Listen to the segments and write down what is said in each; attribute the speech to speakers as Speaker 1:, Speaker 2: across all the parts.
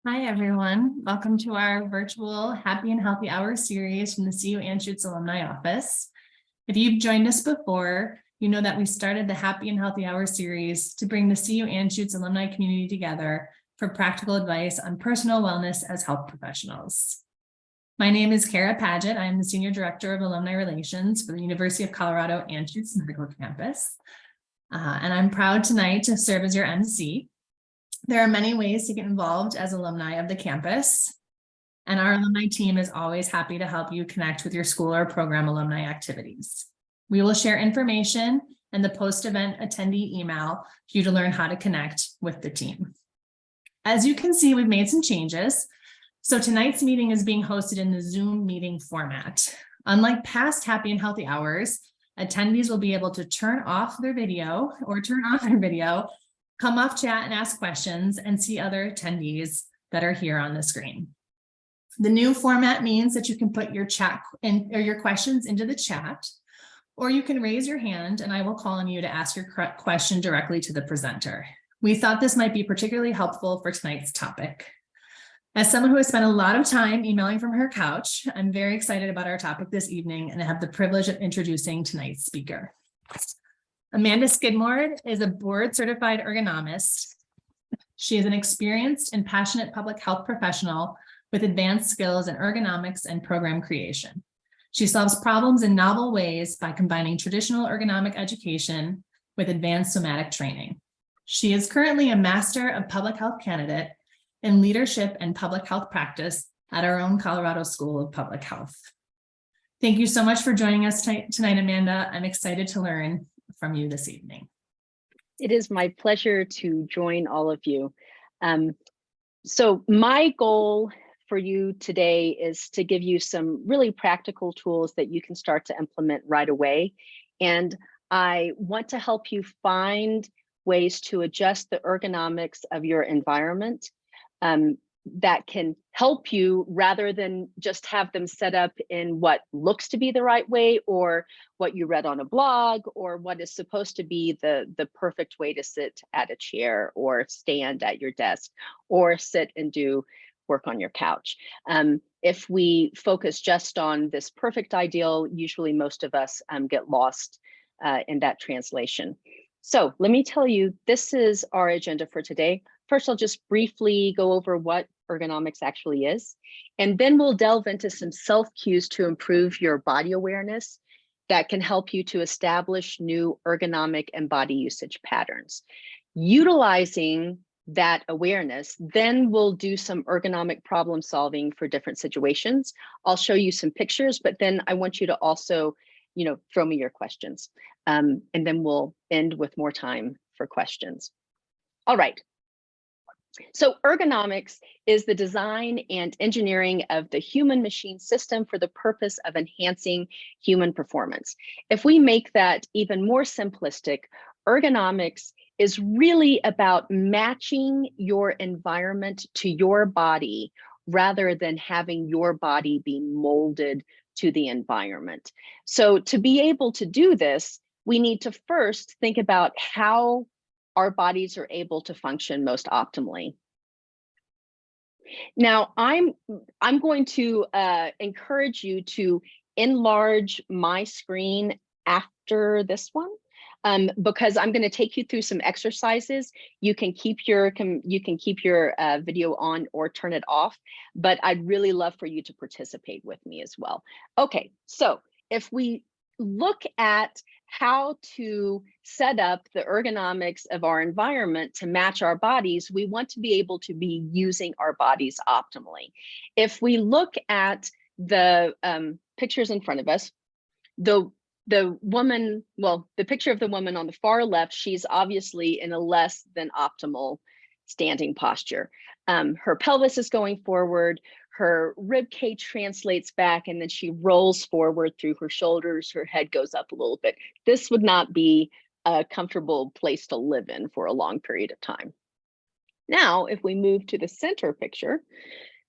Speaker 1: Hi, everyone. Welcome to our virtual Happy and Healthy Hour series from the CU Anschutz Alumni Office. If you've joined us before, you know that we started the Happy and Healthy Hour series to bring the CU Anschutz alumni community together for practical advice on personal wellness as health professionals. My name is Kara Paget. I am the Senior Director of Alumni Relations for the University of Colorado Anschutz Medical Campus. And I'm proud tonight to serve as your MC. There are many ways to get involved as alumni of the campus, and our alumni team is always happy to help you connect with your school or program alumni activities. We will share information and the post-event attendee email for you to learn how to connect with the team. As you can see, we've made some changes. So tonight's meeting is being hosted in the Zoom meeting format. Unlike past Happy and Healthy Hours, attendees will be able to turn off their video or turn on their video, come off chat and ask questions, and see other attendees that are here on the screen. The new format means that you can put your chat in or your questions into the chat, or you can raise your hand and I will call on you to ask your question directly to the presenter. We thought this might be particularly helpful for tonight's topic. As someone who has spent a lot of time emailing from her couch, I'm very excited about our topic this evening and I have the privilege of introducing tonight's speaker. Amanda Skidmore is a board certified ergonomist. She is an experienced and passionate public health professional with advanced skills in ergonomics and program creation. She solves problems in novel ways by combining traditional ergonomic education with advanced somatic training. She is currently a Master of Public Health candidate in leadership and public health practice at our own Colorado School of Public Health. Thank you so much for joining us tonight, Amanda. I'm excited to learn from you this evening.
Speaker 2: It is my pleasure to join all of you. So my goal for you today is to give you some really practical tools that you can start to implement right away. And I want to help you find ways to adjust the ergonomics of your environment that can help you rather than just have them set up in what looks to be the right way or what you read on a blog or what is supposed to be the perfect way to sit at a chair or stand at your desk or sit and do work on your couch. If we focus just on this perfect ideal, usually most of us get lost in that translation. So let me tell you, this is our agenda for today. First, I'll just briefly go over what ergonomics actually is, and then we'll delve into some self-cues to improve your body awareness that can help you to establish new ergonomic and body usage patterns. Utilizing that awareness, then we'll do some ergonomic problem solving for different situations. I'll show you some pictures, but then I want you to also, throw me your questions. And then we'll end with more time for questions. All right. So ergonomics is the design and engineering of the human-machine system for the purpose of enhancing human performance. If we make that even more simplistic, ergonomics is really about matching your environment to your body rather than having your body be molded to the environment. So to be able to do this, we need to first think about how our bodies are able to function most optimally. Now, I'm going to encourage you to enlarge my screen after this one, because I'm going to take you through some exercises. You can keep your video on or turn it off, but I'd really love for you to participate with me as well. Okay, so if we look at how to set up the ergonomics of our environment to match our bodies, we want to be able to be using our bodies optimally. If we look at the pictures in front of us, the woman, well, the picture of the woman on the far left, she's obviously in a less than optimal standing posture. Her pelvis is going forward, her rib cage translates back, and then she rolls forward through her shoulders, her head goes up a little bit. This would not be a comfortable place to live in for a long period of time. Now, if we move to the center picture,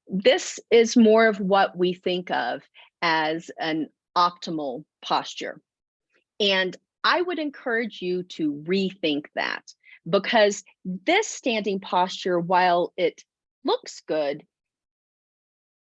Speaker 2: this is more of what we think of as an optimal posture. And I would encourage you to rethink that, because this standing posture, while it looks good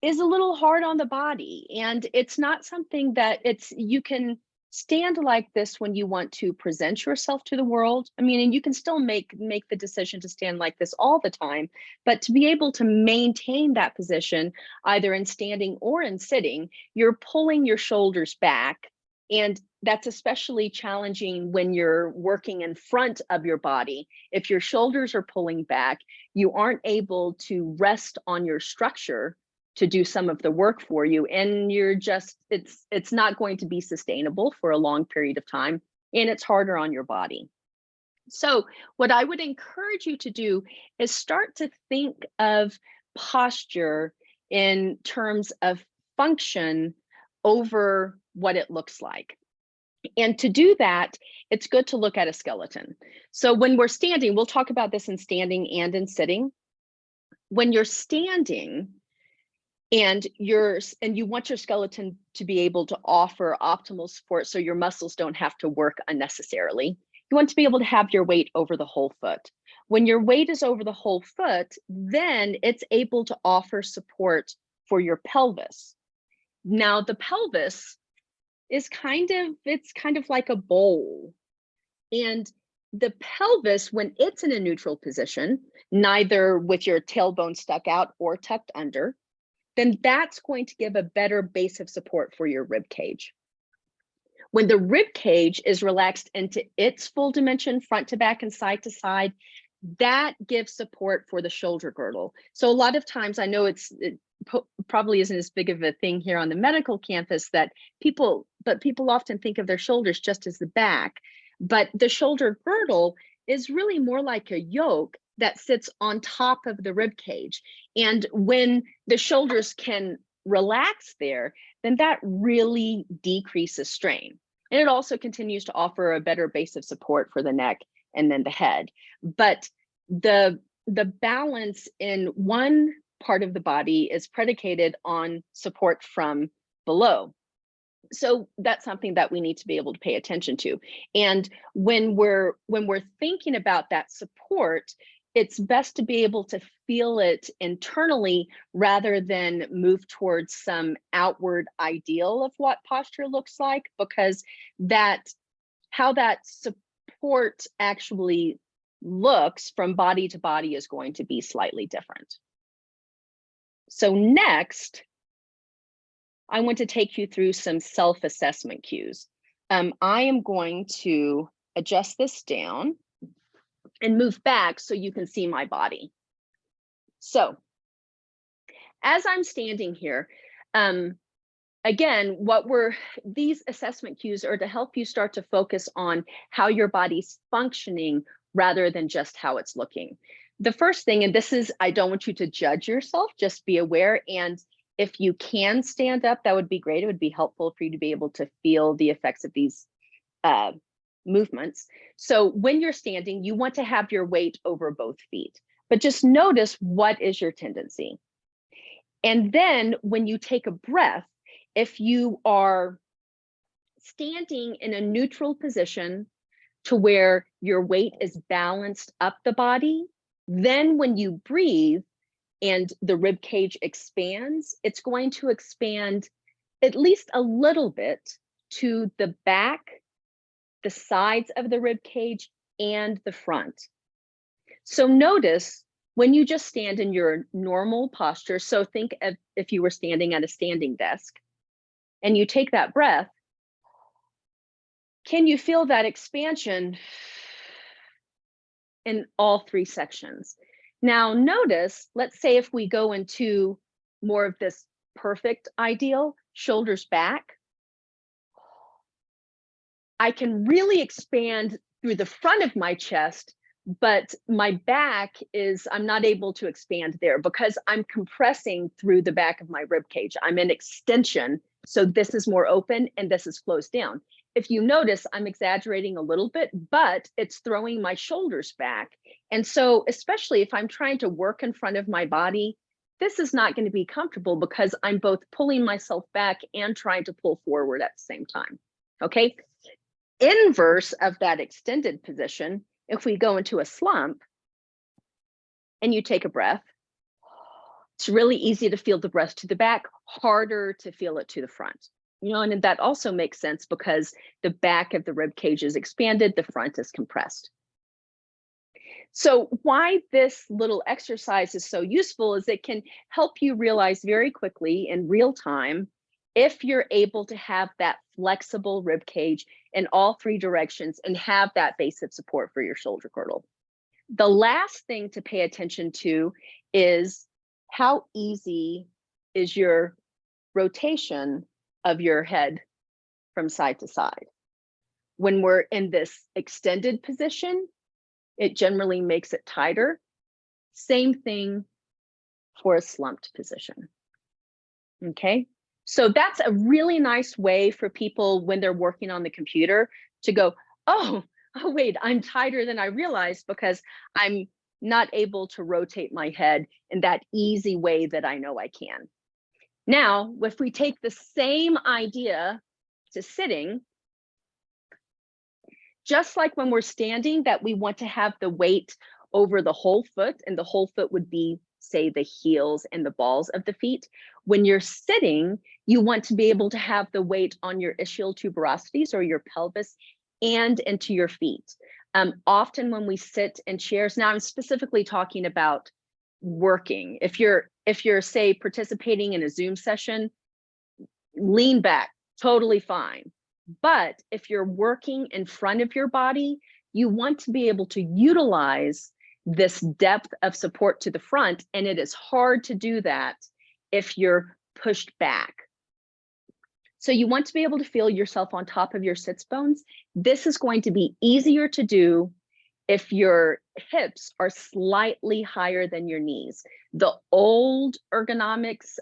Speaker 2: is a little hard on the body. And it's not something that you can stand like this when you want to present yourself to the world. I mean, and you can still make the decision to stand like this all the time, but to be able to maintain that position, either in standing or in sitting, you're pulling your shoulders back. And that's especially challenging when you're working in front of your body. If your shoulders are pulling back, you aren't able to rest on your structure to do some of the work for you, and you're just, it's not going to be sustainable for a long period of time, and it's harder on your body. So what I would encourage you to do is start to think of posture in terms of function over what it looks like. And to do that, it's good to look at a skeleton. So when we're standing, we'll talk about this in standing and in sitting. When you're standing, and you want your skeleton to be able to offer optimal support so your muscles don't have to work unnecessarily. You want to be able to have your weight over the whole foot. When your weight is over the whole foot, then it's able to offer support for your pelvis. Now, the pelvis is kind of like a bowl. And the pelvis, when it's in a neutral position, neither with your tailbone stuck out or tucked under, then that's going to give a better base of support for your rib cage. When the rib cage is relaxed into its full dimension, front to back and side to side, that gives support for the shoulder girdle. So a lot of times, I know it probably isn't as big of a thing here on the medical campus but people often think of their shoulders just as the back, but the shoulder girdle is really more like a yoke that sits on top of the rib cage. And when the shoulders can relax there, then that really decreases strain. And it also continues to offer a better base of support for the neck and then the head. But the balance in one part of the body is predicated on support from below. So that's something that we need to be able to pay attention to. And when we're thinking about that support, it's best to be able to feel it internally rather than move towards some outward ideal of what posture looks like, because how that support actually looks from body to body is going to be slightly different. So next, I want to take you through some self-assessment cues. I am going to adjust this down and move back so you can see my body. So as I'm standing here, again, these assessment cues are to help you start to focus on how your body's functioning rather than just how it's looking. The first thing, and this is, I don't want you to judge yourself, just be aware. And if you can stand up, that would be great. It would be helpful for you to be able to feel the effects of these movements. So when you're standing, you want to have your weight over both feet, but just notice what is your tendency. And then when you take a breath, if you are standing in a neutral position to where your weight is balanced up the body, then when you breathe and the rib cage expands, it's going to expand at least a little bit to the back, the sides of the rib cage, and the front. So notice when you just stand in your normal posture, so think of if you were standing at a standing desk, and you take that breath, can you feel that expansion in all three sections? Now notice, let's say if we go into more of this perfect ideal, shoulders back, I can really expand through the front of my chest, but my back I'm not able to expand there because I'm compressing through the back of my rib cage. I'm in extension, so this is more open and this is closed down. If you notice, I'm exaggerating a little bit, but it's throwing my shoulders back. And so, especially if I'm trying to work in front of my body, this is not going to be comfortable because I'm both pulling myself back and trying to pull forward at the same time. Okay. Inverse of that extended position, if we go into a slump and you take a breath, It's really easy to feel the breath to the back, harder to feel it to the front. You know, and that also makes sense because the back of the rib cage is expanded, the front is compressed. So why this little exercise is so useful is it can help you realize very quickly in real time if you're able to have that flexible rib cage in all three directions and have that base of support for your shoulder girdle. The last thing to pay attention to is how easy is your rotation of your head from side to side. When we're in this extended position, it generally makes it tighter. Same thing for a slumped position. Okay, so that's a really nice way for people when they're working on the computer to go, oh wait, I'm tighter than I realized because I'm not able to rotate my head in that easy way that I know I can. Now, if we take the same idea to sitting, just like when we're standing, that we want to have the weight over the whole foot, and the whole foot would be, say, the heels and the balls of the feet. When you're sitting, you want to be able to have the weight on your ischial tuberosities or your pelvis and into your feet. Often when we sit in chairs, now I'm specifically talking about working. If you're say participating in a Zoom session, lean back, totally fine. But if you're working in front of your body, you want to be able to utilize this depth of support to the front, and it is hard to do that if you're pushed back. So you want to be able to feel yourself on top of your sits bones. This is going to be easier to do if your hips are slightly higher than your knees. The old ergonomics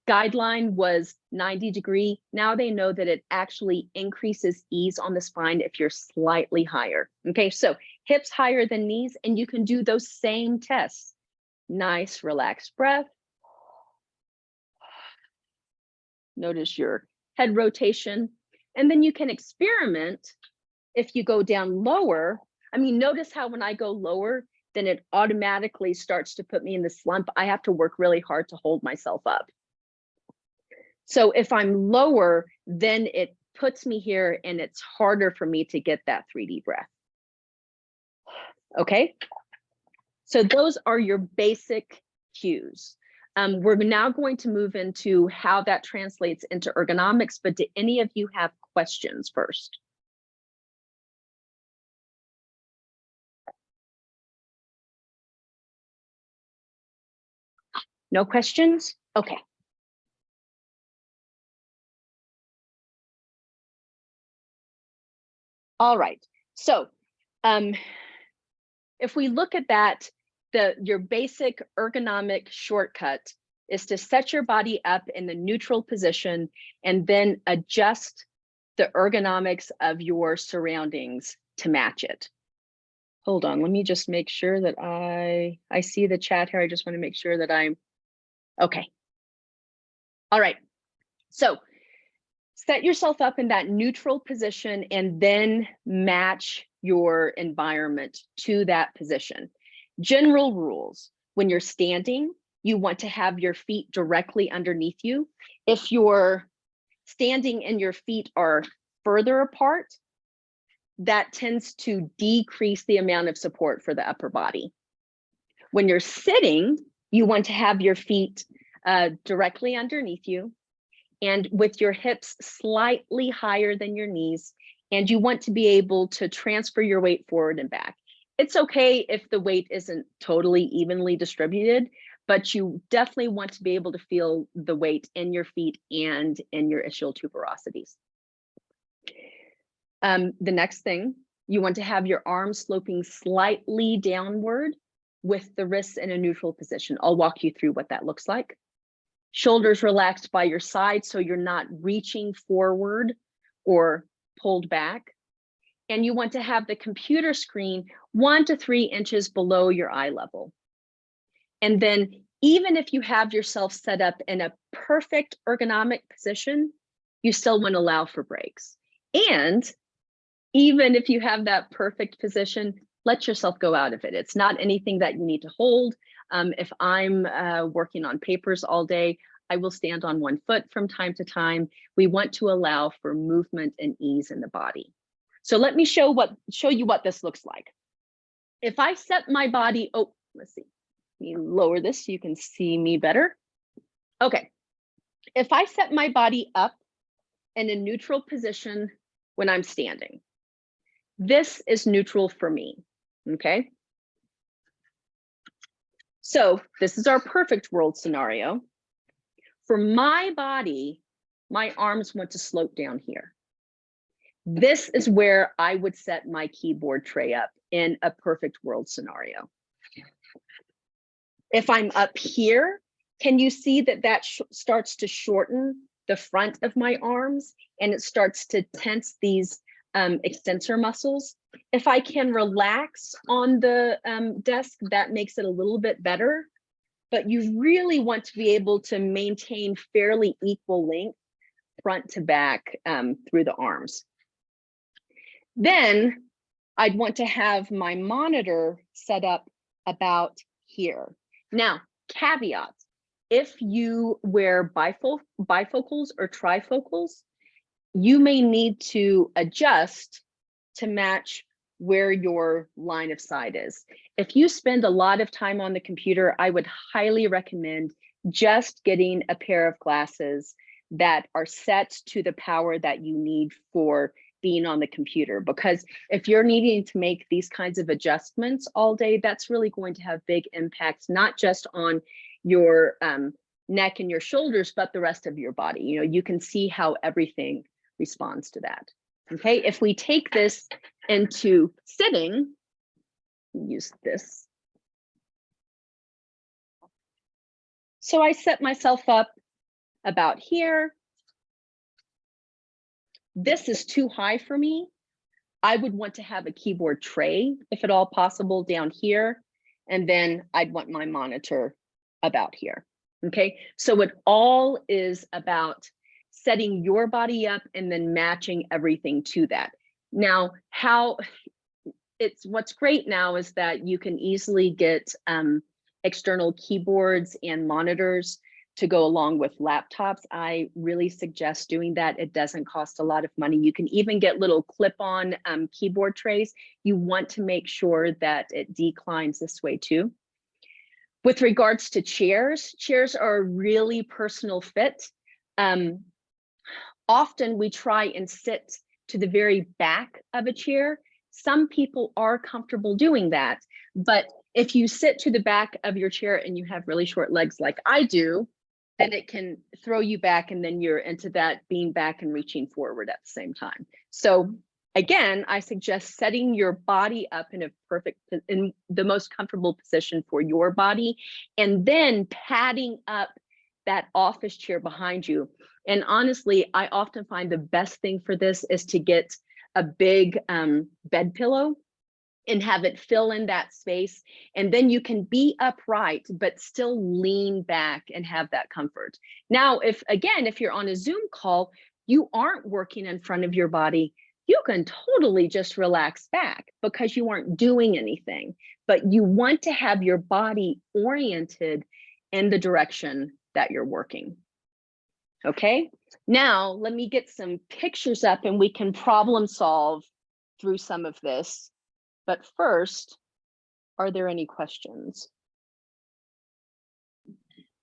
Speaker 2: guideline was 90-degree. Now they know that it actually increases ease on the spine if you're slightly higher. Okay, so hips higher than knees, and you can do those same tests. Nice, relaxed breath. Notice your head rotation, and then you can experiment if you go down lower. I mean, notice how when I go lower, then it automatically starts to put me in the slump. I have to work really hard to hold myself up. So if I'm lower, then it puts me here and it's harder for me to get that 3D breath. Okay, so those are your basic cues. We're now going to move into how that translates into ergonomics, but do any of you have questions first? No questions? Okay. All right, so if we look at that, your basic ergonomic shortcut is to set your body up in the neutral position and then adjust the ergonomics of your surroundings to match it. Hold on, let me just make sure that I see the chat here. I just want to make sure that I'm okay. All right, so set yourself up in that neutral position and then match your environment to that position. General rules: when you're standing, you want to have your feet directly underneath you. If you're standing and your feet are further apart, that tends to decrease the amount of support for the upper body. When you're sitting, you want to have your feet directly underneath you and with your hips slightly higher than your knees, and you want to be able to transfer your weight forward and back. It's okay if the weight isn't totally evenly distributed, but you definitely want to be able to feel the weight in your feet and in your ischial tuberosities. The next thing, you want to have your arms sloping slightly downward with the wrists in a neutral position. I'll walk you through what that looks like. Shoulders relaxed by your side so you're not reaching forward or pulled back. And you want to have the computer screen 1 to 3 inches below your eye level. And then even if you have yourself set up in a perfect ergonomic position, you still want to allow for breaks. And even if you have that perfect position, let yourself go out of it. It's not anything that you need to hold. If I'm working on papers all day, I will stand on one foot from time to time. We want to allow for movement and ease in the body. So let me show you what this looks like. If I set my body, oh, let's see, let me lower this so you can see me better. Okay, if I set my body up in a neutral position when I'm standing, this is neutral for me, okay? So this is our perfect world scenario. For my body, my arms want to slope down here. This is where I would set my keyboard tray up in a perfect world scenario. If I'm up here, can you see that starts to shorten the front of my arms and it starts to tense these extensor muscles? If I can relax on the desk, that makes it a little bit better, but you really want to be able to maintain fairly equal length front to back through the arms. Then I'd want to have my monitor set up about here. Now, caveat, if you wear bifocals or trifocals, you may need to adjust to match where your line of sight is. If you spend a lot of time on the computer, I would highly recommend just getting a pair of glasses that are set to the power that you need for being on the computer, because if you're needing to make these kinds of adjustments all day, that's really going to have big impacts, not just on your neck and your shoulders, but the rest of your body. You know, you can see how everything responds to that. Okay, if we take this into sitting, use this. So I set myself up about here. This is too high for me. I would want to have a keyboard tray, if at all possible, down here. And then I'd want my monitor about here. Okay, so it all is about setting your body up and then matching everything to that. Now, what's great now is that you can easily get external keyboards and monitors to go along with laptops. I really suggest doing that. It doesn't cost a lot of money. You can even get little clip-on keyboard trays. You want to make sure that it declines this way too. With regards to chairs, chairs are a really personal fit. Often we try and sit to the very back of a chair. Some people are comfortable doing that, but if you sit to the back of your chair and you have really short legs like I do, then it can throw you back and then you're into that being back and reaching forward at the same time. So again, I suggest setting your body up in the most comfortable position for your body, and then padding up that office chair behind you. And honestly, I often find the best thing for this is to get a big bed pillow and have it fill in that space. And then you can be upright, but still lean back and have that comfort. Now, if you're on a Zoom call, you aren't working in front of your body, you can totally just relax back because you aren't doing anything, but you want to have your body oriented in the direction that you're working. Okay, now let me get some pictures up and we can problem solve through some of this. But first, are there any questions?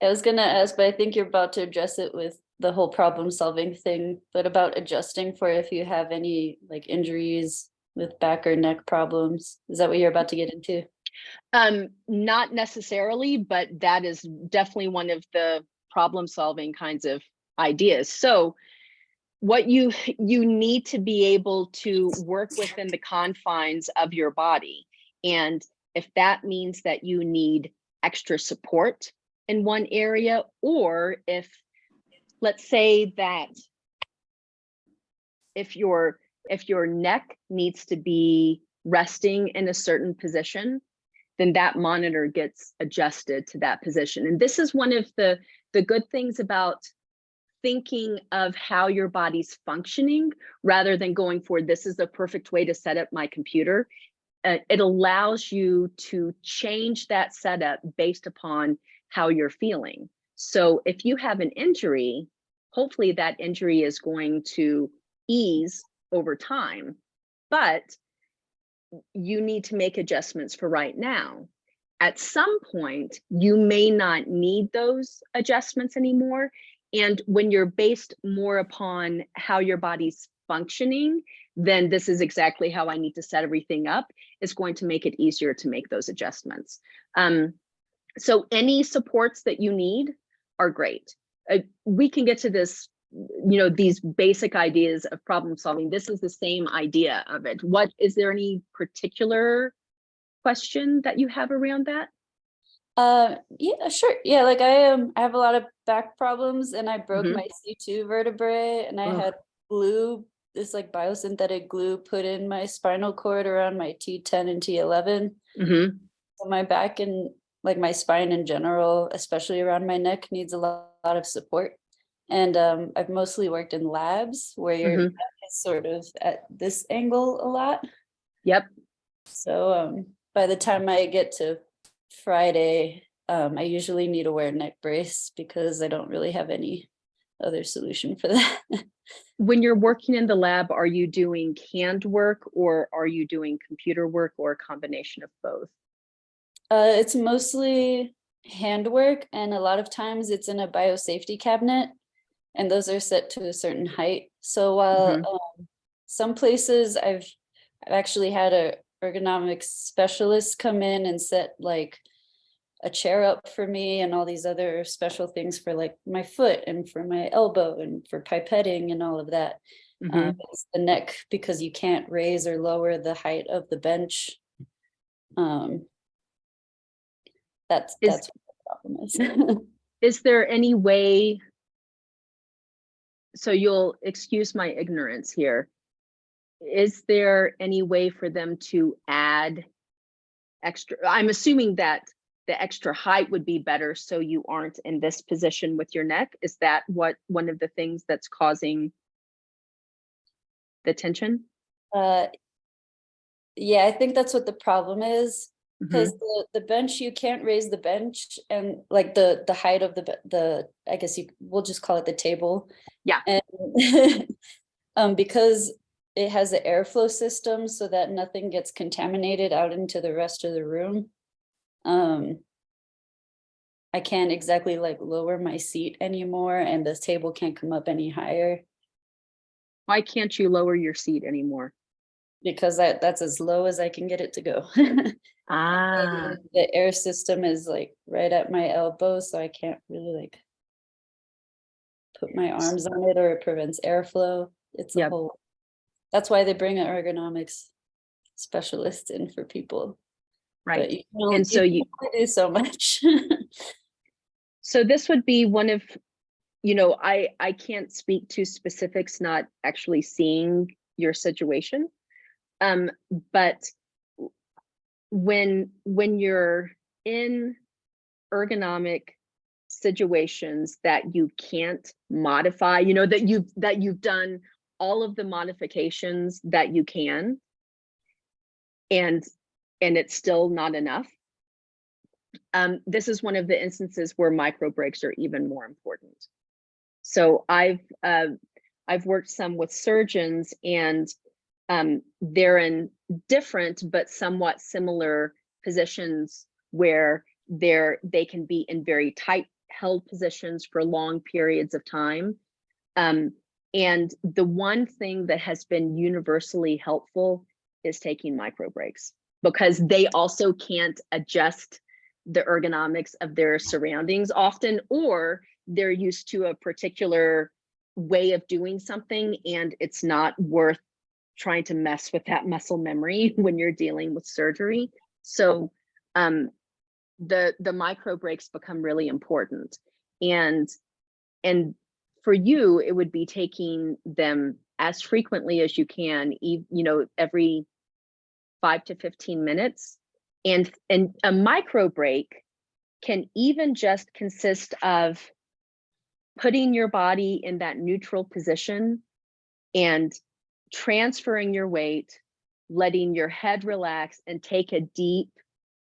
Speaker 3: I was gonna ask, but I think you're about to address it with the whole problem solving thing, but about adjusting for if you have any like injuries with back or neck problems. Is that what you're about to get into?
Speaker 2: Not necessarily, but that is definitely one of the problem solving kinds of ideas. So what you need to be able to work within the confines of your body. And if that means that you need extra support in one area, or if, let's say that if your neck needs to be resting in a certain position, then that monitor gets adjusted to that position. And this is one of the good things about thinking of how your body's functioning rather than going for this is the perfect way to set up my computer. it allows you to change that setup based upon how you're feeling. So if you have an injury, hopefully that injury is going to ease over time, but you need to make adjustments for right now. At some point, you may not need those adjustments anymore. And when you're based more upon how your body's functioning, then this is exactly how I need to set everything up. It's going to make it easier to make those adjustments. So any supports that you need are great. We can get to this, these basic ideas of problem solving. This is the same idea of it. What is there any particular question that you have around that?
Speaker 3: Yeah, sure. Yeah, like I have a lot of back problems, and I broke
Speaker 2: Mhm.
Speaker 3: my C2 vertebrae, and I
Speaker 2: Ugh.
Speaker 3: had glue, this like biosynthetic glue put in my spinal cord around my T10 and T11.
Speaker 2: Mm-hmm.
Speaker 3: So my back and like my spine in general, especially around my neck, needs a lot of support. And I've mostly worked in labs where your
Speaker 2: Mhm.
Speaker 3: neck is sort of at this angle a lot.
Speaker 2: Yep.
Speaker 3: So by the time I get to Friday, I usually need to wear a neck brace because I don't really have any other solution for that.
Speaker 2: When you're working in the lab, are you doing hand work or are you doing computer work or a combination of both?
Speaker 3: It's mostly handwork, and a lot of times it's in a biosafety cabinet, and those are set to a certain height. So while some places I've actually had a ergonomics specialist come in and set like a chair up for me and all these other special things for like my foot and for my elbow and for pipetting and all of that. It's the neck, because you can't raise or lower the height of the bench. That's what the problem is.
Speaker 2: Is there any way, so you'll excuse my ignorance here, is there any way for them to add extra? I'm assuming that the extra height would be better so you aren't in this position with your neck. Is that what one of the things that's causing the tension?
Speaker 3: Yeah, I think that's what the problem is, because
Speaker 2: Mhm.
Speaker 3: the bench, you can't raise the bench, and like the height of the I guess we'll just call it the table.
Speaker 2: Yeah.
Speaker 3: And because it has the airflow system so that nothing gets contaminated out into the rest of the room. I can't exactly like lower my seat anymore, and the table can't come up any higher
Speaker 2: Why can't you lower your seat anymore?
Speaker 3: because that's as low as I can get it to go.
Speaker 2: Ah,
Speaker 3: The air system is like right at my elbow, so I can't really like put my arms on it, or it prevents airflow. It's a
Speaker 2: yep,
Speaker 3: whole, that's why they bring an ergonomics specialist in for people. But
Speaker 2: right.
Speaker 3: you
Speaker 2: And so
Speaker 3: can only do so much.
Speaker 2: so this would be one of, I can't speak to specifics, not actually seeing your situation. But when you're in ergonomic situations that you can't modify, that you've done all of the modifications that you can, and it's still not enough. This is one of the instances where micro breaks are even more important. So I've worked some with surgeons, and they're in different but somewhat similar positions where they can be in very tight held positions for long periods of time. And the one thing that has been universally helpful is taking micro breaks, because they also can't adjust the ergonomics of their surroundings often, or they're used to a particular way of doing something, and it's not worth trying to mess with that muscle memory when you're dealing with surgery. So the micro breaks become really important. And for you, it would be taking them as frequently as you can, every 5 to 15 minutes. And a micro break can even just consist of putting your body in that neutral position and transferring your weight letting your head relax and take a deep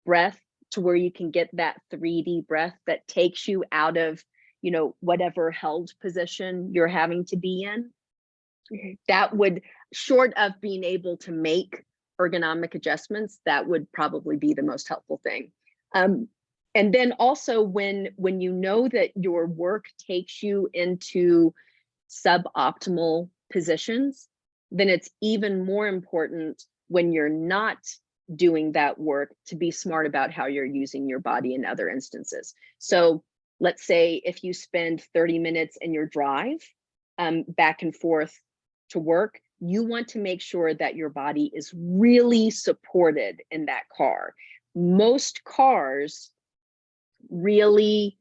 Speaker 2: breath to where you can get that 3D breath that takes you out of, whatever held position you're having to be in. That would, short of being able to make ergonomic adjustments, that would probably be the most helpful thing. And then also when you know that your work takes you into suboptimal positions, then it's even more important when you're not doing that work to be smart about how you're using your body in other instances. So let's say if you spend 30 minutes in your drive back and forth to work, you want to make sure that your body is really supported in that car. Most cars really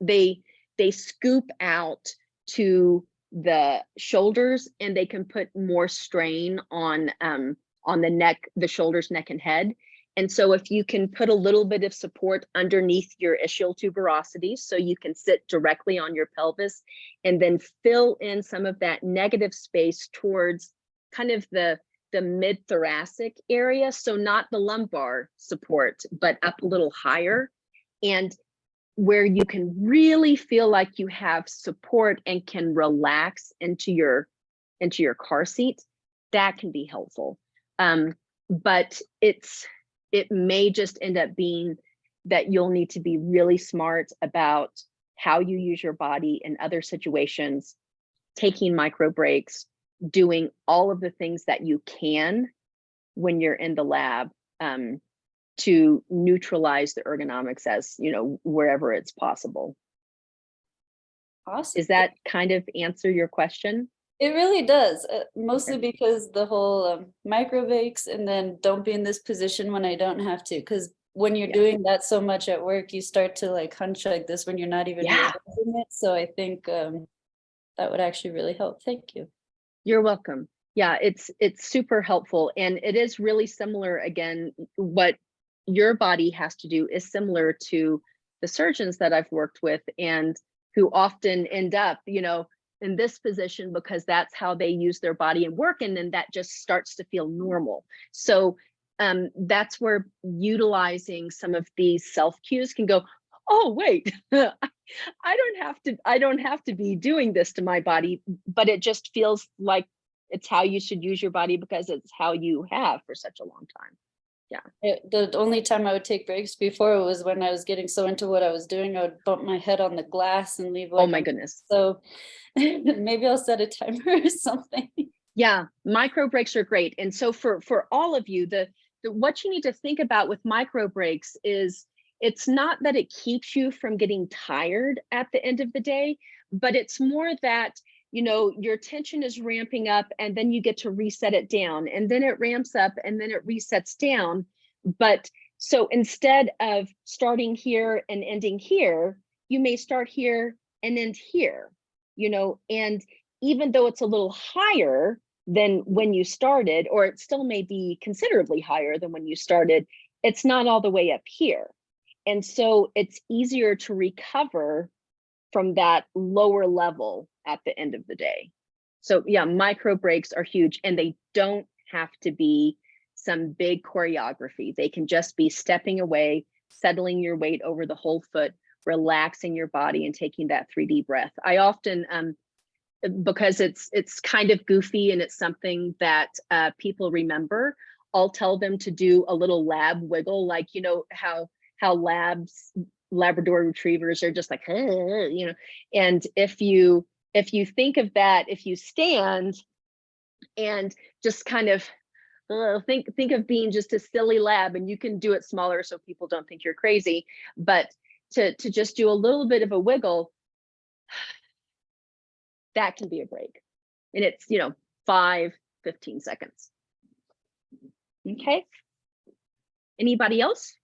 Speaker 2: they scoop out to the shoulders, and they can put more strain on the neck, the shoulders, neck, and head. And so if you can put a little bit of support underneath your ischial tuberosity, so you can sit directly on your pelvis, and then fill in some of that negative space towards kind of the mid-thoracic area. So not the lumbar support, but up a little higher, and where you can really feel like you have support and can relax into your car seat, that can be helpful. But it may just end up being that you'll need to be really smart about how you use your body in other situations, taking micro breaks, doing all of the things that you can when you're in the lab, to neutralize the ergonomics as, wherever it's possible.
Speaker 3: Awesome.
Speaker 2: Does that kind of answer your question?
Speaker 3: It really does, mostly because the whole micro breaks, and then don't be in this position when I don't have to. Because when you're doing that so much at work, you start to like hunch like this when you're not even realizing it. So I think that would actually really help. Thank you.
Speaker 2: You're welcome. Yeah, it's super helpful. And it is really similar. Again, what your body has to do is similar to the surgeons that I've worked with, and who often end up, in this position because that's how they use their body and work, and then that just starts to feel normal. So that's where utilizing some of these self cues can go, oh wait, I don't have to be doing this to my body, but it just feels like it's how you should use your body because it's how you have for such a long time. Yeah.
Speaker 3: The only time I would take breaks before was when I was getting so into what I was doing, I would bump my head on the glass and leave.
Speaker 2: Oh my goodness.
Speaker 3: So maybe I'll set a timer or something.
Speaker 2: Yeah, micro breaks are great. And so for all of you, the what you need to think about with micro breaks is, it's not that it keeps you from getting tired at the end of the day, but it's more that, your tension is ramping up, and then you get to reset it down, and then it ramps up, and then it resets down. But so instead of starting here and ending here, you may start here and end here, and even though it's a little higher than when you started, or it still may be considerably higher than when you started, it's not all the way up here. And so it's easier to recover from that lower level at the end of the day. So yeah, micro breaks are huge, and they don't have to be some big choreography. They can just be stepping away, settling your weight over the whole foot, relaxing your body, and taking that 3D breath. I often, because it's kind of goofy and it's something that people remember, I'll tell them to do a little lab wiggle, like, how Labrador retrievers are just like, and if you think of that, if you stand and just kind of think of being just a silly lab, and you can do it smaller so people don't think you're crazy, but to just do a little bit of a wiggle, that can be a break. And it's 5-15 seconds. Okay, anybody else?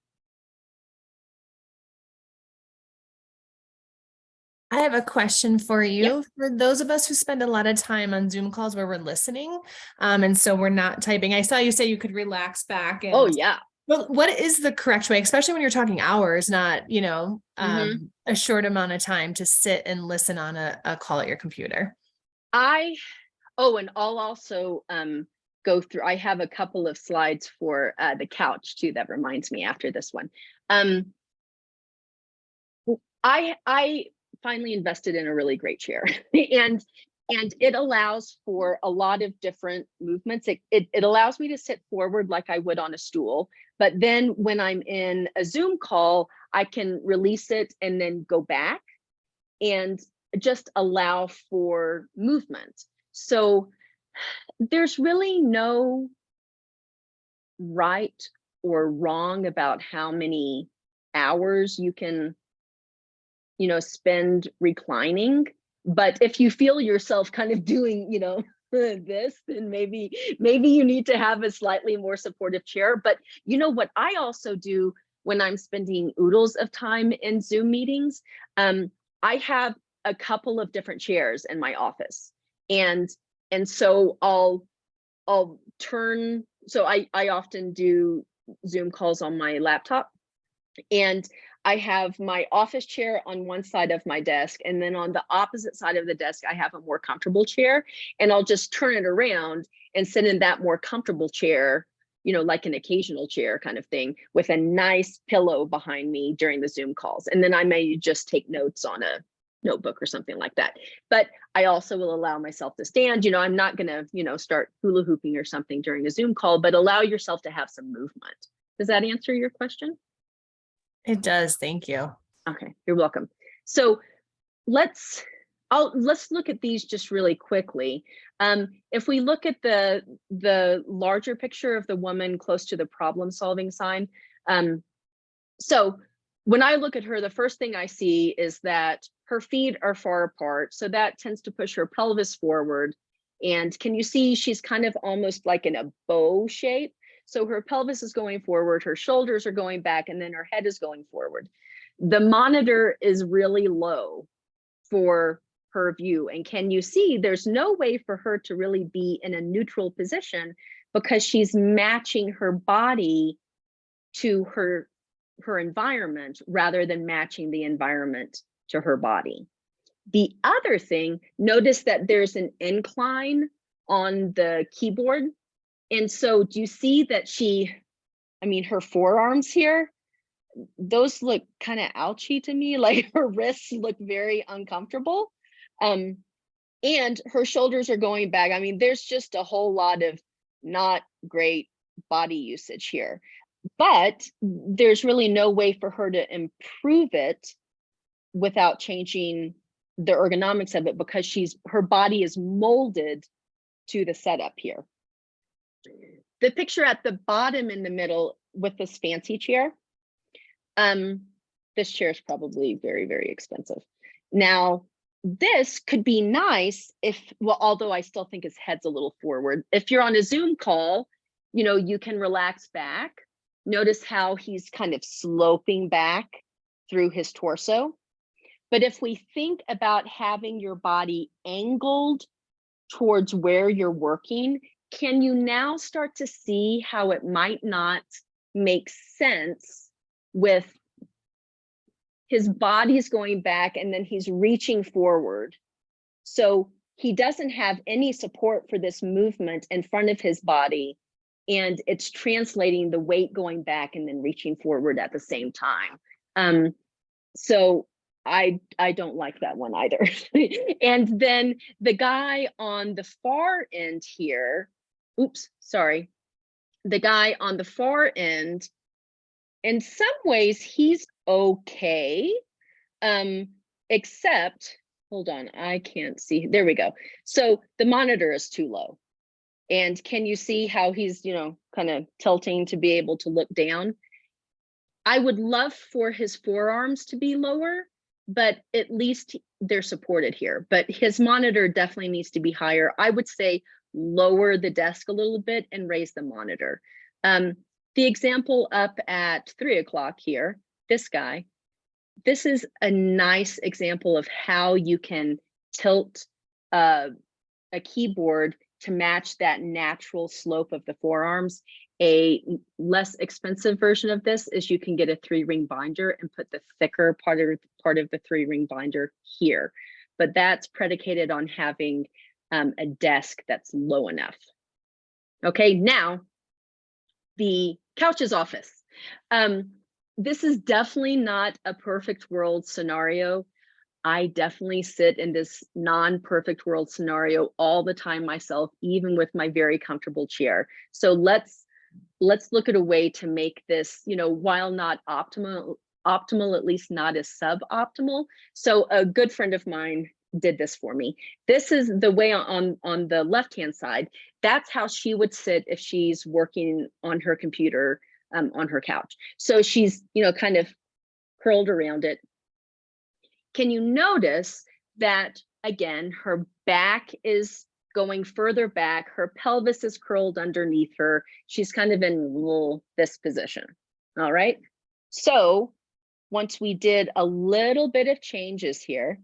Speaker 1: I have a question for you.
Speaker 2: Yep.
Speaker 1: For those of us who spend a lot of time on Zoom calls where we're listening, and so we're not typing. I saw you say you could relax back. And,
Speaker 2: oh yeah.
Speaker 1: But what is the correct way, especially when you're talking hours, not a short amount of time, to sit and listen on a call at your computer?
Speaker 2: And I'll also go through, I have a couple of slides for the couch too, that reminds me after this one. I finally invested in a really great chair and it allows for a lot of different movements. It allows me to sit forward like I would on a stool, but then when I'm in a Zoom call, I can release it and then go back and just allow for movement. So there's really no right or wrong about how many hours you can, you know, spend reclining. But if you feel yourself kind of doing, you know, this, then maybe you need to have a slightly more supportive chair. But you know what I also do when I'm spending oodles of time in Zoom meetings, I have a couple of different chairs in my office, and so I'll turn. So I often do Zoom calls on my laptop, and I have my office chair on one side of my desk, and then on the opposite side of the desk, I have a more comfortable chair, and I'll just turn it around and sit in that more comfortable chair, you know, like an occasional chair kind of thing, with a nice pillow behind me during the Zoom calls. And then I may just take notes on a notebook or something like that. But I also will allow myself to stand. You know, I'm not gonna, you know, start hula hooping or something during a Zoom call, but allow yourself to have some movement. Does that answer your question?
Speaker 1: It does. Thank you.
Speaker 2: Okay, you're welcome. So let's look at these just really quickly. If we look at the larger picture of the woman close to the problem solving sign, so when I look at her, the first thing I see is that her feet are far apart. So that tends to push her pelvis forward. And can you see she's kind of almost like in a bow shape? So her pelvis is going forward, her shoulders are going back, and then her head is going forward. The monitor is really low for her view. And can you see there's no way for her to really be in a neutral position because she's matching her body to her environment rather than matching the environment to her body. The other thing, notice that there's an incline on the keyboard. And so do you see that her forearms here, those look kind of ouchy to me, like her wrists look very uncomfortable. And her shoulders are going back. I mean, there's just a whole lot of not great body usage here. But there's really no way for her to improve it without changing the ergonomics of it, because her body is molded to the setup here. The picture at the bottom in the middle with this fancy chair, this chair is probably very, very expensive. Now, this could be nice although I still think his head's a little forward. If you're on a Zoom call, you know, you can relax back. Notice how he's kind of sloping back through his torso. But if we think about having your body angled towards where you're working, can you now start to see how it might not make sense with his body's going back and then he's reaching forward? So he doesn't have any support for this movement in front of his body, and it's translating the weight going back and then reaching forward at the same time. So I don't like that one either. And then the guy on the far end here, the guy on the far end, in some ways he's okay, except, hold on, I can't see, there we go. So the monitor is too low. And can you see how he's, you know, kind of tilting to be able to look down? I would love for his forearms to be lower, but at least they're supported here. But his monitor definitely needs to be higher. I would say lower the desk a little bit and raise the monitor. The example up at 3 o'clock here, this guy, this is a nice example of how you can tilt a keyboard to match that natural slope of the forearms. A less expensive version of this is you can get a 3-ring binder and put the thicker part of the 3-ring binder here. But that's predicated on having a desk that's low enough. Okay, now the couch's office. This is definitely not a perfect world scenario. I definitely sit in this non-perfect world scenario all the time myself, even with my very comfortable chair. So let's look at a way to make this, you know, while not optimal, at least not as suboptimal. So a good friend of mine did this for me. This is the way on the left-hand side. That's how she would sit if she's working on her computer on her couch. So she's, you know, kind of curled around it. Can you notice that, again, her back is going further back, her pelvis is curled underneath her. She's kind of in this position. All right. So once we did a little bit of changes here,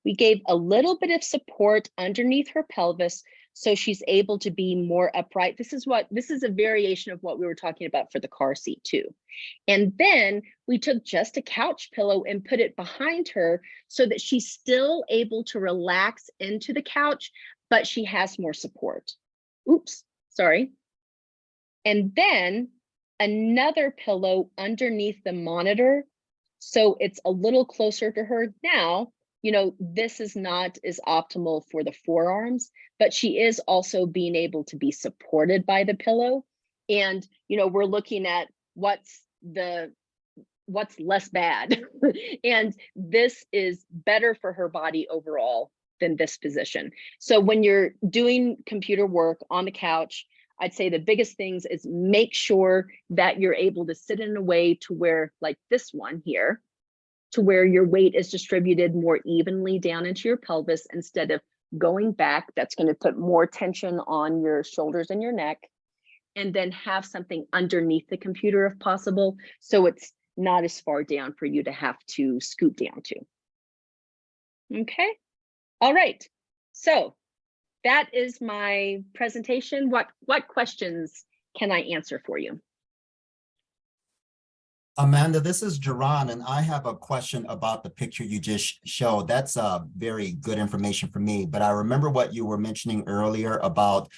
Speaker 2: we gave a little bit of support underneath her pelvis so she's able to be more upright. This is a variation of what we were talking about for the car seat too. And then we took just a couch pillow and put it behind her so that she's still able to relax into the couch, but she has more support. Oops, sorry. And then another pillow underneath the monitor, so it's a little closer to her. Now, you know, this is not as optimal for the forearms, but she is also being able to be supported by the pillow. And, you know, we're looking at what's less bad. And this is better for her body overall than this position. So when you're doing computer work on the couch, I'd say the biggest things is make sure that you're able to sit in a way to where, like this one here, to where your weight is distributed more evenly down into your pelvis instead of going back. That's going to put more tension on your shoulders and your neck. And then have something underneath the computer if possible, so it's not as far down for you to have to scoot down to. Okay, all right. So that is my presentation. What questions can I answer for you?
Speaker 4: Amanda, this is Jerron, and I have a question about the picture you just showed. That's very good information for me, but I remember what you were mentioning earlier about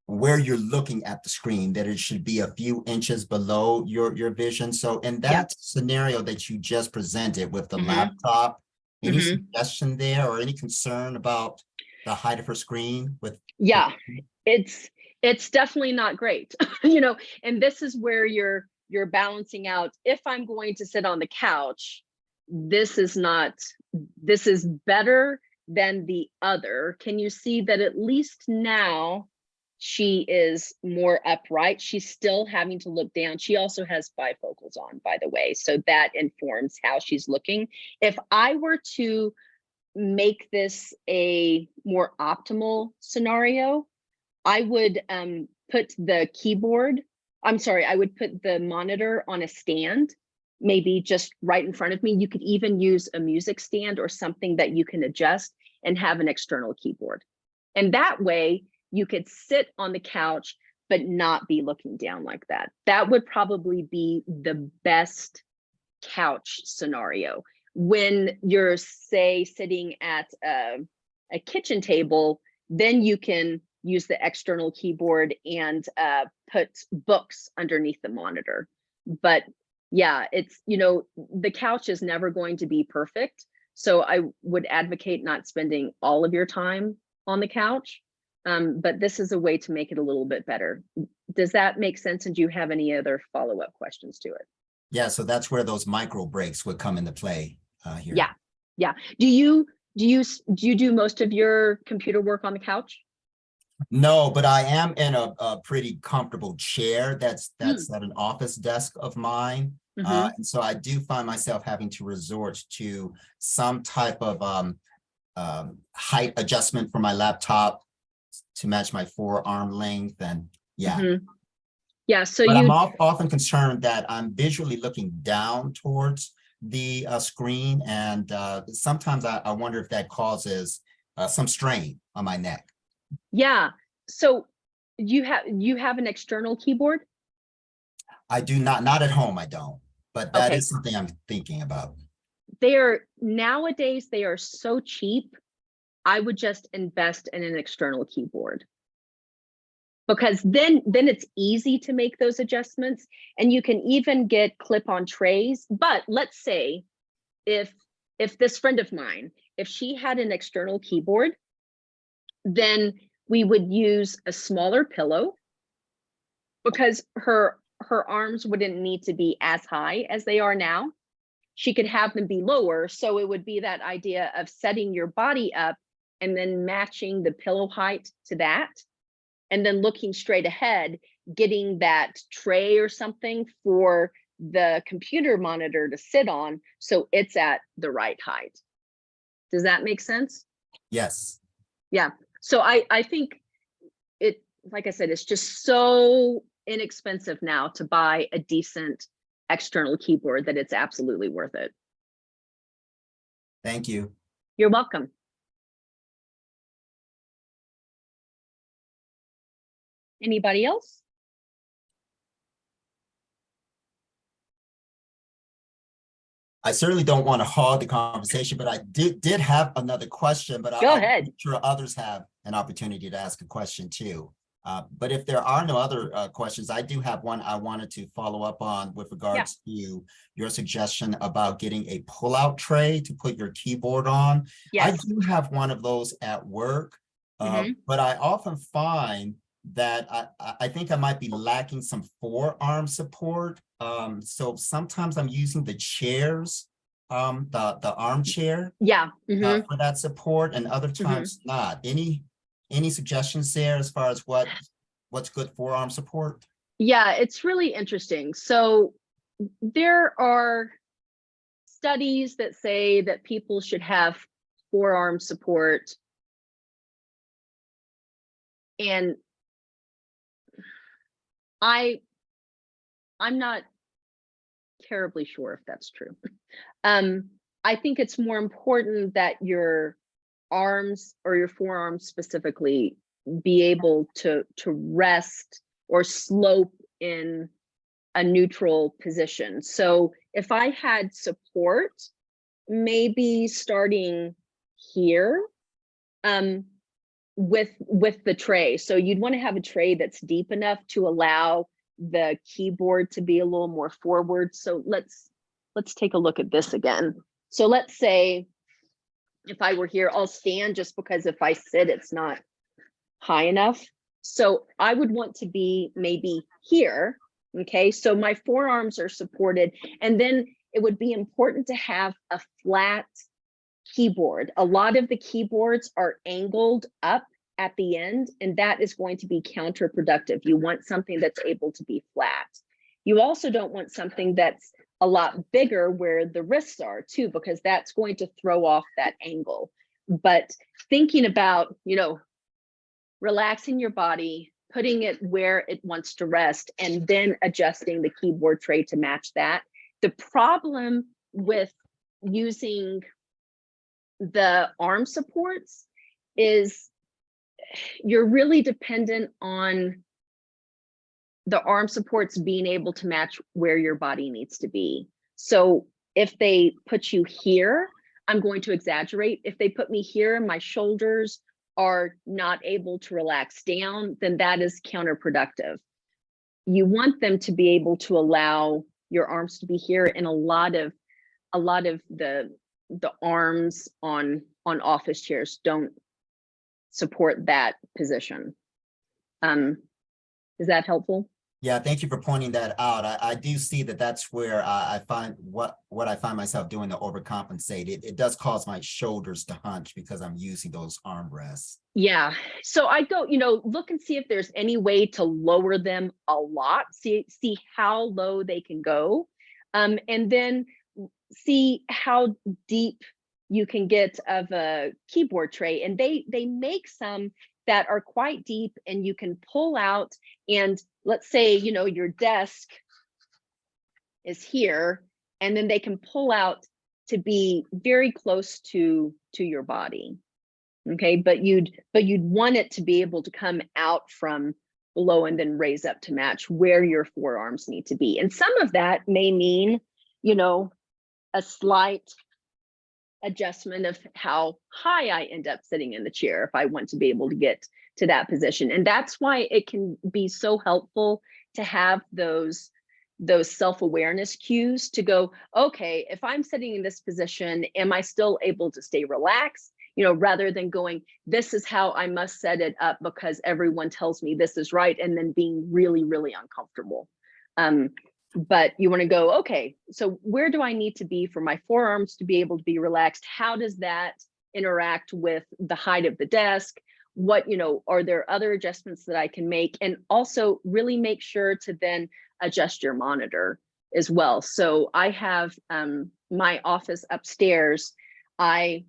Speaker 4: where you're looking at the screen, that it should be a few inches below your vision. So in that scenario that you just presented with the laptop, any suggestion there or any concern about the height of her screen with?
Speaker 2: Yeah, it's definitely not great. You know, and this is where you're balancing out. If I'm going to sit on the couch, this is better than the other. Can you see that at least now she is more upright? She's still having to look down. She also has bifocals on, by the way, so that informs how she's looking. If I were to make this a more optimal scenario, I would put the I would put the monitor on a stand, maybe just right in front of me. You could even use a music stand or something that you can adjust and have an external keyboard. And that way you could sit on the couch, but not be looking down like that. That would probably be the best couch scenario. When you're, say, sitting at a kitchen table, then you can use the external keyboard and put books underneath the monitor. But yeah, it's, you know, the couch is never going to be perfect. So I would advocate not spending all of your time on the couch. But this is a way to make it a little bit better. Does that make sense? And do you have any other follow-up questions to it?
Speaker 4: Yeah, so that's where those micro breaks would come into play here.
Speaker 2: Yeah. Do you do most of your computer work on the couch?
Speaker 4: No, but I am in a pretty comfortable chair that's at an office desk of mine. And so I do find myself having to resort to some type of height adjustment for my laptop to match my forearm length. And
Speaker 2: yeah, so
Speaker 4: but I'm often concerned that I'm visually looking down towards the screen, and sometimes I wonder if that causes some strain on my neck.
Speaker 2: Yeah, so you have an external keyboard?
Speaker 4: I do not at home, I don't, but that is something I'm thinking about.
Speaker 2: Nowadays they are so cheap. I would just invest in an external keyboard. because then it's easy to make those adjustments, and you can even get clip-on trays. But let's say if this friend of mine, if she had an external keyboard, then we would use a smaller pillow, because her arms wouldn't need to be as high as they are now. She could have them be lower. So it would be that idea of setting your body up and then matching the pillow height to that, and then looking straight ahead, getting that tray or something for the computer monitor to sit on, so it's at the right height. Does that make sense?
Speaker 4: Yes.
Speaker 2: Yeah. So I think it, like I said, it's just so inexpensive now to buy a decent external keyboard that it's absolutely worth it.
Speaker 4: Thank you.
Speaker 2: You're welcome. Anybody else?
Speaker 4: I certainly don't want to hog the conversation, but I did have another question, but
Speaker 2: Go
Speaker 4: I'm
Speaker 2: ahead.
Speaker 4: sure others have an opportunity to ask a question too. But if there are no other questions, I do have one I wanted to follow up on with regards to your suggestion about getting a pull-out tray to put your keyboard on.
Speaker 2: Yes.
Speaker 4: I do have one of those at work, but I often find that I think I might be lacking some forearm support. So sometimes I'm using the chairs, the armchair
Speaker 2: Yeah.
Speaker 4: for that support, and other times not. Any suggestions there as far as what's good forearm support?
Speaker 2: Yeah, it's really interesting. So there are studies that say that people should have forearm support, and I'm not terribly sure if that's true. I think it's more important that your arms, or your forearms specifically, be able to rest or slope in a neutral position. So if I had support, maybe starting here, with the tray. So you'd want to have a tray that's deep enough to allow the keyboard to be a little more forward. So let's take a look at this again. So let's say if I were here, I'll stand, just because if I sit, it's not high enough. So I would want to be maybe here. Okay, so my forearms are supported, and then it would be important to have a flat keyboard. A lot of the keyboards are angled up at the end, and that is going to be counterproductive. You want something that's able to be flat. You also don't want something that's a lot bigger where the wrists are too, because that's going to throw off that angle. But thinking about, relaxing your body, putting it where it wants to rest, and then adjusting the keyboard tray to match that. The problem with using the arm supports is you're really dependent on the arm supports being able to match where your body needs to be. So if they put you here, I'm going to exaggerate. If they put me here and my shoulders are not able to relax down, then that is counterproductive. You want them to be able to allow your arms to be here, and a lot of the arms on office chairs don't support that position. Is that helpful?
Speaker 4: Yeah, thank you for pointing that out. I do see that that's where I find what I find myself doing to overcompensate. It does cause my shoulders to hunch because I'm using those armrests.
Speaker 2: Yeah. So I go, look and see if there's any way to lower them a lot. See how low they can go, and then see how deep you can get of a keyboard tray. And they make some that are quite deep, and you can pull out, and let's say, your desk is here, and then they can pull out to be very close to your body. Okay, but you'd want it to be able to come out from below and then raise up to match where your forearms need to be. And some of that may mean, a slight adjustment of how high I end up sitting in the chair if I want to be able to get to that position. And that's why it can be so helpful to have those self-awareness cues to go, okay, if I'm sitting in this position, am I still able to stay relaxed? You know, rather than going, this is how I must set it up because everyone tells me this is right, and then being really, really uncomfortable. But you want to go, okay, so where do I need to be for my forearms to be able to be relaxed? How does that interact with the height of the desk? What, you know, are there other adjustments that I can make? And also really make sure to then adjust your monitor as well. So I have my office upstairs. I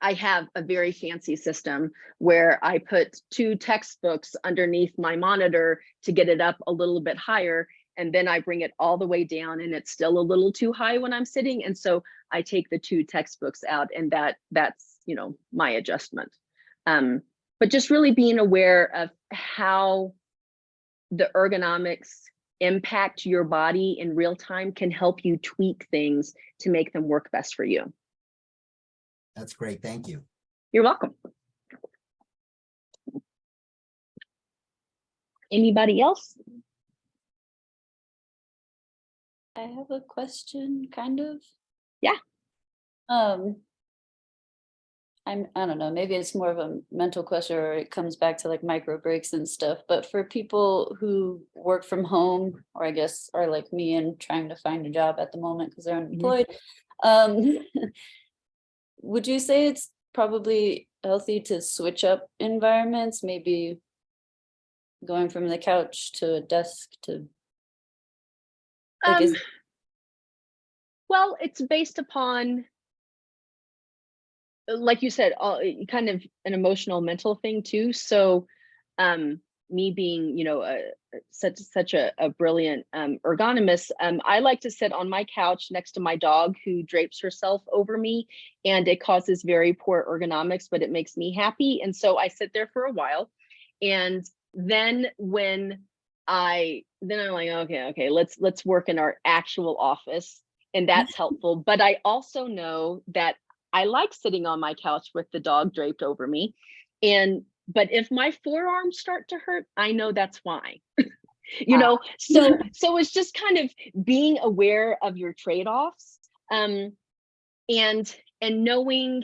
Speaker 2: have a very fancy system where I put 2 textbooks underneath my monitor to get it up a little bit higher. And then I bring it all the way down and it's still a little too high when I'm sitting. And so I take the 2 textbooks out, and that's, you know, my adjustment. But just really being aware of how the ergonomics impact your body in real time can help you tweak things to make them work best for you.
Speaker 4: That's great. Thank you.
Speaker 2: You're welcome. Anybody else?
Speaker 3: I have a question, kind of.
Speaker 2: Yeah.
Speaker 3: I don't know, maybe it's more of a mental question, or it comes back to like micro breaks and stuff, but for people who work from home, or I guess are like me and trying to find a job at the moment because they're unemployed, would you say it's probably healthy to switch up environments, maybe going from the couch to a desk to like,
Speaker 2: well, it's based upon, like you said, kind of an emotional, mental thing too. So me being, you know, such a brilliant ergonomist, I like to sit on my couch next to my dog who drapes herself over me, and it causes very poor ergonomics, but it makes me happy. And so I sit there for a while, and then I'm like, okay, let's work in our actual office, and that's helpful. But I also know that I like sitting on my couch with the dog draped over me. But if my forearms start to hurt, I know that's why. You know, so it's just kind of being aware of your trade-offs, and knowing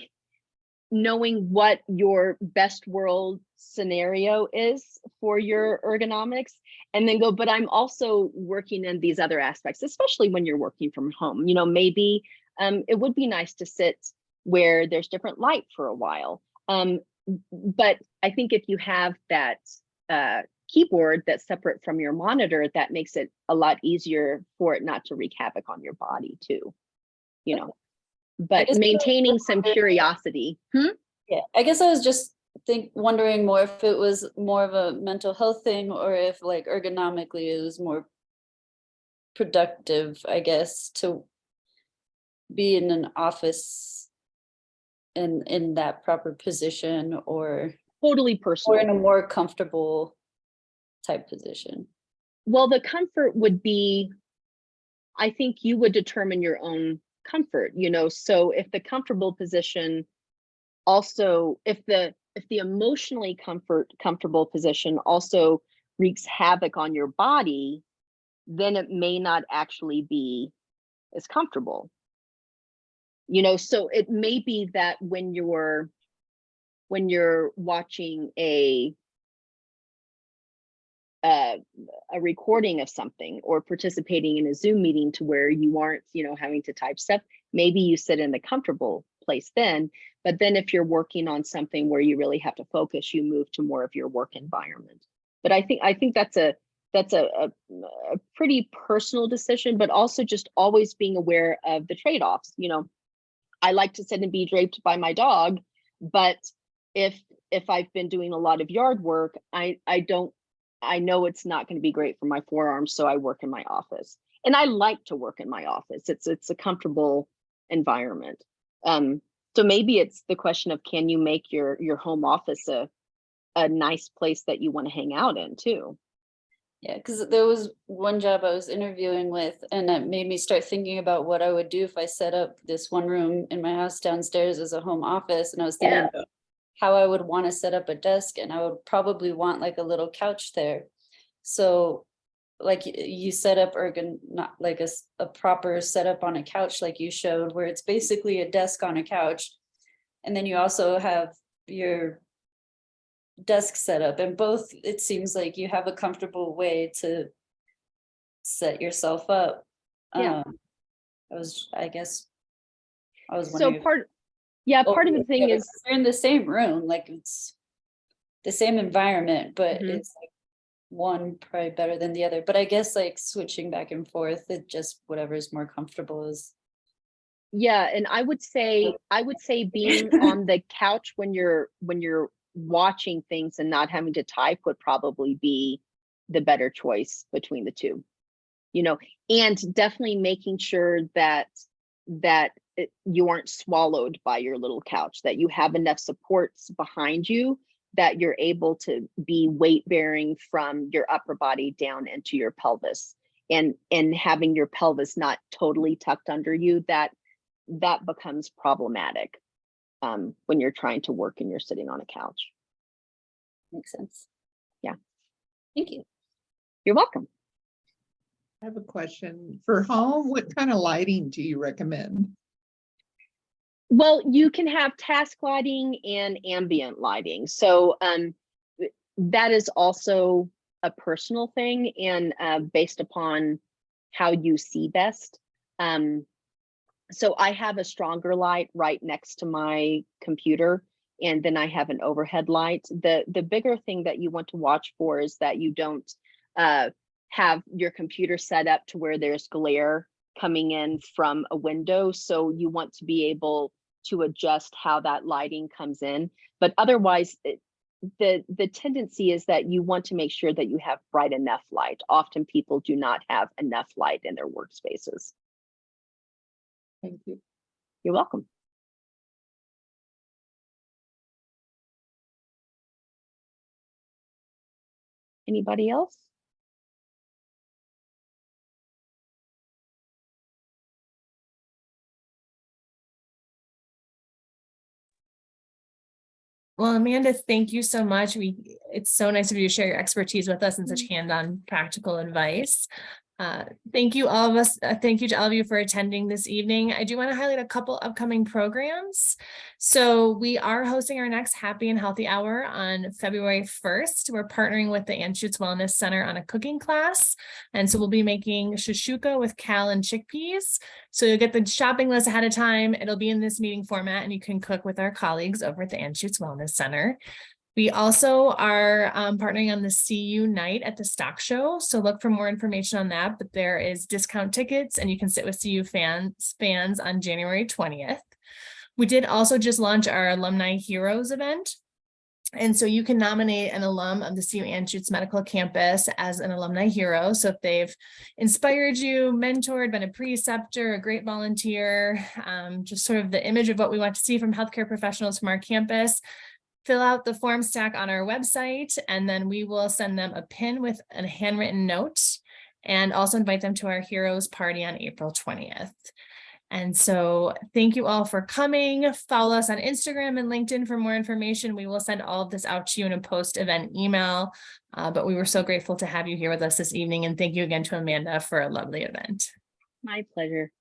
Speaker 2: what your best world scenario is for your ergonomics, and then go, but I'm also working in these other aspects, especially when you're working from home. You know, maybe it would be nice to sit where there's different light for a while. But I think if you have that keyboard that's separate from your monitor, that makes it a lot easier for it not to wreak havoc on your body too, you know. But maintaining some curiosity.
Speaker 3: Yeah, I guess I was just wondering more if it was more of a mental health thing, or if like ergonomically it was more productive, I guess, to be in an office in that proper position, or
Speaker 2: Totally personal,
Speaker 3: or in a more comfortable type position.
Speaker 2: Well, the comfort would be, I think you would determine your own comfort, you know. So if the comfortable position also, if the emotionally comfortable position also wreaks havoc on your body, then it may not actually be as comfortable, you know. So it may be that when you're watching a recording of something, or participating in a Zoom meeting to where you aren't, you know, having to type stuff, maybe you sit in the comfortable place then. But then if you're working on something where you really have to focus, you move to more of your work environment. But I think that's a pretty personal decision, but also just always being aware of the trade-offs. You know, I like to sit and be draped by my dog, but if I've been doing a lot of yard work, I know it's not going to be great for my forearms, so I work in my office. And I like to work in my office. It's a comfortable environment. So maybe it's the question of, can you make your home office a nice place that you want to hang out in too?
Speaker 3: Yeah, because there was one job I was interviewing with, and it made me start thinking about what I would do if I set up this one room in my house downstairs as a home office. And I was thinking about how I would want to set up a desk, and I would probably want like a little couch there. So like you set up not like a proper setup on a couch like you showed, where it's basically a desk on a couch. And then you also have your desk setup, and both, it seems like you have a comfortable way to set yourself up.
Speaker 2: Yeah.
Speaker 3: I guess I was
Speaker 2: So
Speaker 3: wondering.
Speaker 2: part of the thing is,
Speaker 3: they're in the same room, like it's the same environment, but
Speaker 2: Mhm.
Speaker 3: it's like one probably better than the other. But I guess like switching back and forth, it just whatever is more comfortable is.
Speaker 2: yeah, and I would say being on the couch when you're watching things and not having to type would probably be the better choice between the two. You know, and definitely making sure that you aren't swallowed by your little couch, that you have enough supports behind you that you're able to be weight bearing from your upper body down into your pelvis, and having your pelvis not totally tucked under you, that becomes problematic when you're trying to work and you're sitting on a couch.
Speaker 3: Makes sense.
Speaker 2: Yeah.
Speaker 3: Thank you.
Speaker 2: You're welcome.
Speaker 5: I have a question. For home, what kind of lighting do you recommend?
Speaker 2: Well, you can have task lighting and ambient lighting. So that is also a personal thing, and based upon how you see best. So I have a stronger light right next to my computer, and then I have an overhead light. The bigger thing that you want to watch for is that you don't have your computer set up to where there's glare coming in from a window. So you want to be able to adjust how that lighting comes in. But otherwise, the tendency is that you want to make sure that you have bright enough light. Often people do not have enough light in their workspaces.
Speaker 5: Thank you.
Speaker 2: You're welcome. Anybody else?
Speaker 1: Well, Amanda, thank you so much. It's so nice of you to share your expertise with us and such hands-on practical advice. Thank you all of us. Thank you to all of you for attending this evening. I do want to highlight a couple upcoming programs. So we are hosting our next Happy and Healthy Hour on February 1st. We're partnering with the Anschutz Wellness Center on a cooking class. And so we'll be making shashuka with kale and chickpeas. So you'll get the shopping list ahead of time. It'll be in this meeting format, and you can cook with our colleagues over at the Anschutz Wellness Center. We also are partnering on the CU night at the stock show. So look for more information on that, but there is discount tickets and you can sit with CU fans on January 20th. We did also just launch our Alumni Heroes event. And so you can nominate an alum of the CU Anschutz Medical Campus as an alumni hero. So if they've inspired you, mentored, been a preceptor, a great volunteer, just sort of the image of what we want to see from healthcare professionals from our campus, fill out the form stack on our website, and then we will send them a pin with a handwritten note, and also invite them to our Heroes Party on April 20th. And so thank you all for coming. Follow us on Instagram and LinkedIn for more information. We will send all of this out to you in a post-event email, but we were so grateful to have you here with us this evening. And thank you again to Amanda for a lovely event.
Speaker 2: My pleasure.